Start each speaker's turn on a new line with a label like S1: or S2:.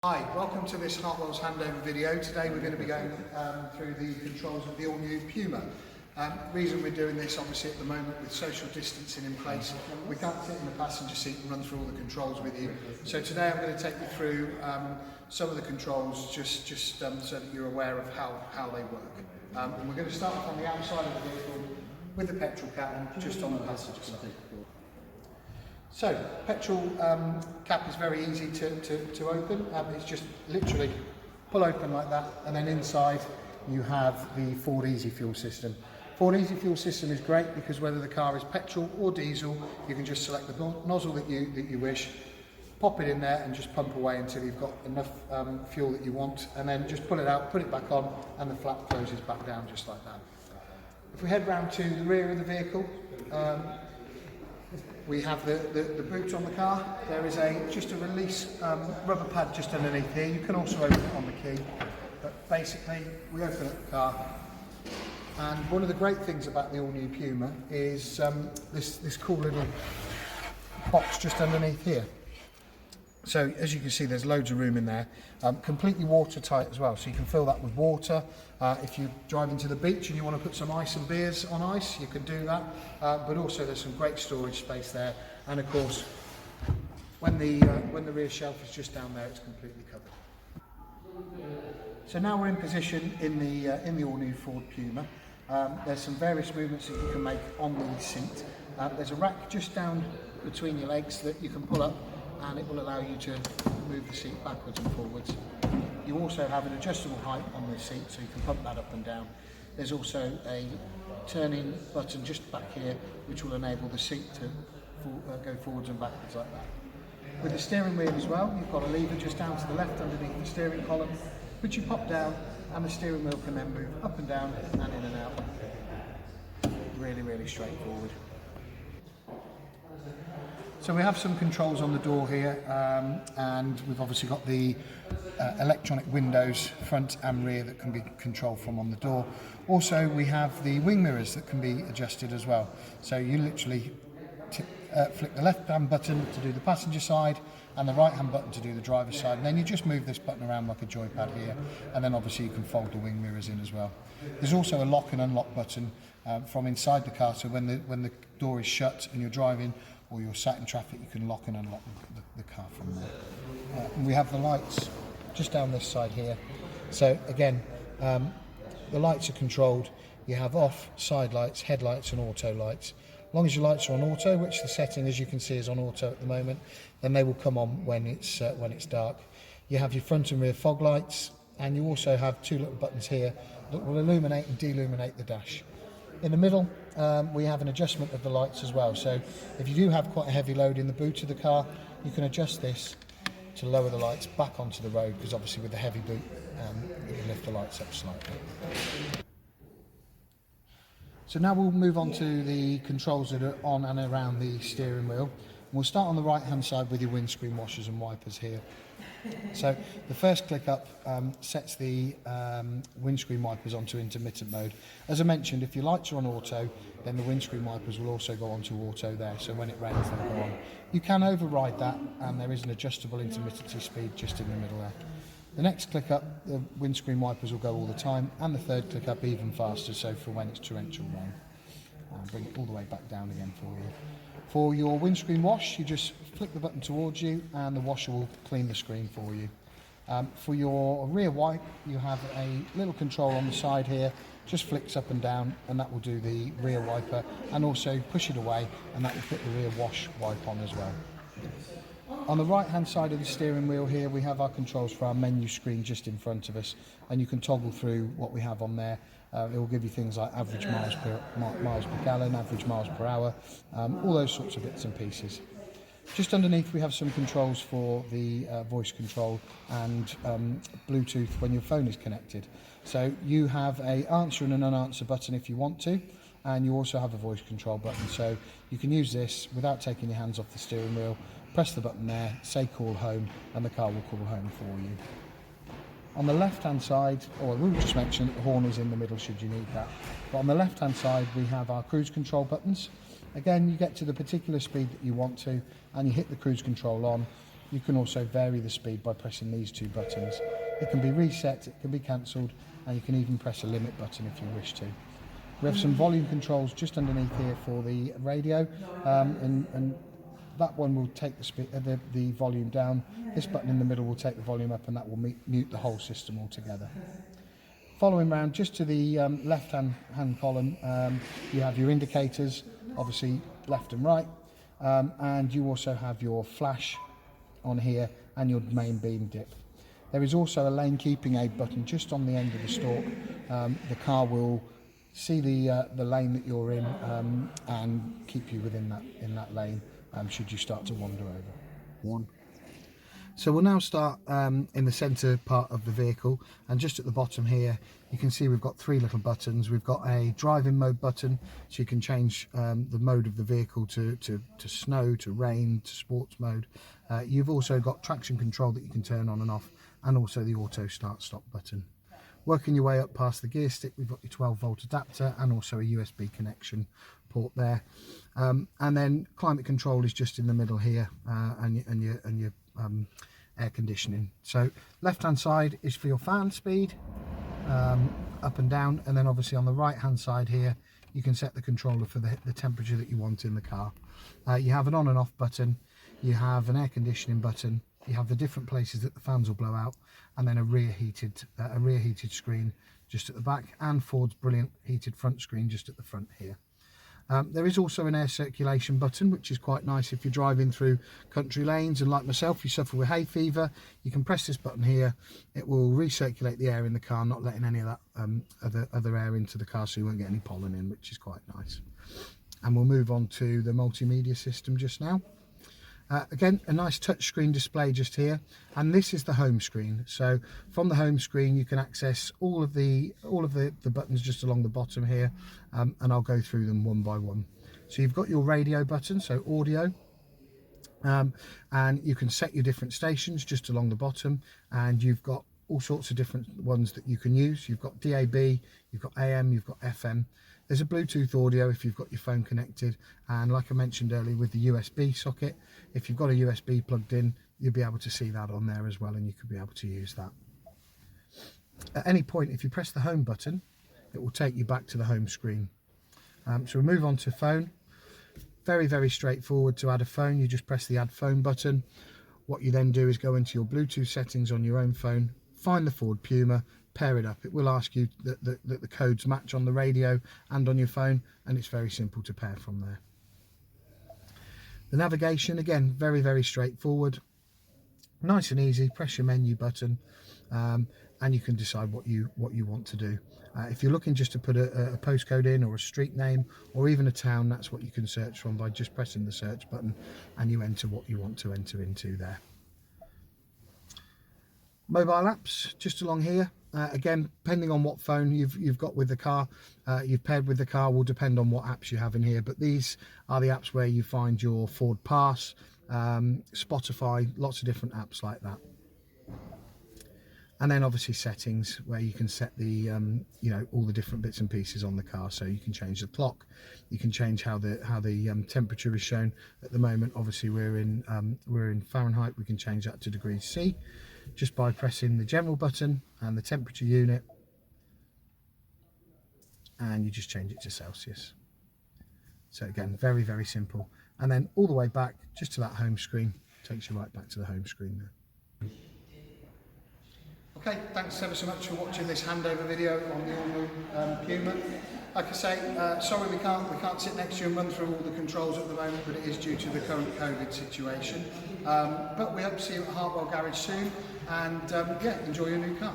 S1: Hi, welcome to this Hartwell's handover video. Today we're going to be going through the controls of the all-new Puma. Reason we're doing this, obviously at the moment with social distancing in place, we can't sit in the passenger seat and run through all the controls with you. So today I'm going to take you through some of the controls just so that you're aware of how they work. And we're going to start off on the outside of the vehicle with the petrol cap just on the passenger side. So, petrol cap is very easy to open. It's just literally pull open like that, and then inside you have the Ford Easy Fuel system. Ford Easy Fuel system is great because whether the car is petrol or diesel, you can just select the nozzle that you wish, pop it in there and just pump away until you've got enough fuel that you want, and then just pull it out, put it back on, and the flap closes back down just like that. If we head round to the rear of the vehicle, we have the boot on the car. There is just a release rubber pad just underneath here. You can also open it on the key, but basically we open up the car. And one of the great things about the all-new Puma is this cool little box just underneath here. So as you can see, there's loads of room in there, completely watertight as well, so you can fill that with water. If you're driving to the beach and you want to put some ice and beers on ice, you can do that, but also there's some great storage space there, and of course when the rear shelf is just down there, it's completely covered. So now we're in position in the all-new Ford Puma. There's some various movements that you can make on the seat. There's a rack just down between your legs that you can pull up, and it will allow you to move the seat backwards and forwards. You also have an adjustable height on the seat, so you can pump that up and down. There's also a turning button just back here, which will enable the seat to go forwards and backwards like that. With the steering wheel as well, you've got a lever just down to the left underneath the steering column, which you pop down, and the steering wheel can then move up and down and in and out. Really, really straightforward. So we have some controls on the door here, and we've obviously got the electronic windows front and rear that can be controlled from on the door. Also we have the wing mirrors that can be adjusted as well. So you literally flick the left hand button to do the passenger side and the right hand button to do the driver's side, and then you just move this button around like a joypad here, and then obviously you can fold the wing mirrors in as well. There's also a lock and unlock button from inside the car, so when the door is shut and you're driving or you're sat in traffic, you can lock and unlock the car from there. And we have the lights just down this side here. So again, the lights are controlled. You have off, side lights, headlights and auto lights. As long as your lights are on auto, which the setting, as you can see, is on auto at the moment, then they will come on when it's dark. You have your front and rear fog lights, and you also have two little buttons here that will illuminate and deluminate the dash. In the middle, we have an adjustment of the lights as well. So if you do have quite a heavy load in the boot of the car, you can adjust this to lower the lights back onto the road, because obviously with the heavy boot, you can lift the lights up slightly. So now we'll move on to the controls that are on and around the steering wheel. We'll start on the right hand side with your windscreen washers and wipers here. So the first click up sets the windscreen wipers onto intermittent mode. As I mentioned, if your lights are on auto, then the windscreen wipers will also go onto auto there, so when it rains they'll go on. You can override that, and there is an adjustable intermittency speed just in the middle there. The next click up, the windscreen wipers will go all the time, and the third click up even faster, so for when it's torrential rain. I'll bring it all the way back down again for you. For your windscreen wash, you just flick the button towards you and the washer will clean the screen for you. For your rear wipe, you have a little control on the side here, just flicks up and down, and that will do the rear wiper, and also push it away and that will put the rear wash wipe on as well. On the right hand side of the steering wheel here, we have our controls for our menu screen just in front of us, and you can toggle through what we have on there. It will give you things like average miles per gallon, average miles per hour, all those sorts of bits and pieces. Just underneath we have some controls for the voice control and Bluetooth when your phone is connected. So you have an answer and an unanswer button if you want to, and you also have a voice control button, so you can use this without taking your hands off the steering wheel. Press the button there, say call home, and the car will call home for you. On the left hand side, or we'll just mention that the horn is in the middle should you need that, but on the left hand side we have our cruise control buttons. Again, you get to the particular speed that you want to and you hit the cruise control on. You can also vary the speed by pressing these two buttons. It can be reset, it can be cancelled, and you can even press a limit button if you wish to. We have some volume controls just underneath here for the radio, and that one will take the volume down. This button in the middle will take the volume up, and that will mute the whole system altogether. Following round just to the left hand column, you have your indicators, obviously left and right, and you also have your flash on here and your main beam dip. There is also a lane keeping aid button just on the end of the stalk. The car will see the lane that you're in and keep you within that lane should you start to wander over. So we'll now start in the centre part of the vehicle, and just at the bottom here you can see we've got three little buttons. We've got a driving mode button, so you can change the mode of the vehicle to snow, to rain, to sports mode. You've also got traction control that you can turn on and off, and also the auto start stop button. Working your way up past the gear stick, we've got your 12-volt adapter and also a USB connection port there, and then climate control is just in the middle here, and your air conditioning. So left hand side is for your fan speed, up and down, and then obviously on the right hand side here you can set the controller for the temperature that you want in the car. You have an on and off button, you have an air conditioning button, you have the different places that the fans will blow out, and then a rear heated screen just at the back, and Ford's brilliant heated front screen just at the front here. There is also an air circulation button, which is quite nice if you're driving through country lanes and, like myself, you suffer with hay fever. You can press this button here, it will recirculate the air in the car, not letting any of that other air into the car, so you won't get any pollen in, which is quite nice. And we'll move on to the multimedia system just now. Again, a nice touchscreen display just here, and this is the home screen. So from the home screen you can access all of the buttons just along the bottom here, and I'll go through them one by one. So you've got your radio button, so audio, and you can set your different stations just along the bottom, and you've got all sorts of different ones that you can use. You've got DAB, you've got AM, you've got FM. There's a Bluetooth audio if you've got your phone connected, and like I mentioned earlier with the USB socket, if you've got a USB plugged in, you'll be able to see that on there as well, and you could be able to use that. At any point, if you press the home button, it will take you back to the home screen. So we'll move on to phone. Very, very straightforward to add a phone. You just press the add phone button. What you then do is go into your Bluetooth settings on your own phone, find the Ford Puma, pair it up. It will ask you that the codes match on the radio and on your phone, and it's very simple to pair from there. The navigation, again, very, very straightforward, nice and easy. Press your menu button, and you can decide what you want to do. If you're looking just to put a postcode in, or a street name, or even a town, that's what you can search from by just pressing the search button, and you enter what you want to enter into there. Mobile apps just along here. Again, depending on what phone you've got with the car, you've paired with the car, will depend on what apps you have in here. But these are the apps where you find your Ford Pass, Spotify, lots of different apps like that. And then obviously settings, where you can set the all the different bits and pieces on the car. So you can change the clock, you can change how the temperature is shown. At the moment, obviously we're in Fahrenheit. We can change that to degrees C just by pressing the general button and the temperature unit, and you just change it to Celsius. So again, very, very simple. And then all the way back just to that home screen, takes you right back to the home screen there. Okay, thanks ever so much for watching this handover video on the all-new Puma. Like I say, sorry we can't sit next to you and run through all the controls at the moment, but it is due to the current COVID situation. But we hope to see you at Hartwell Garage soon, and yeah, enjoy your new car.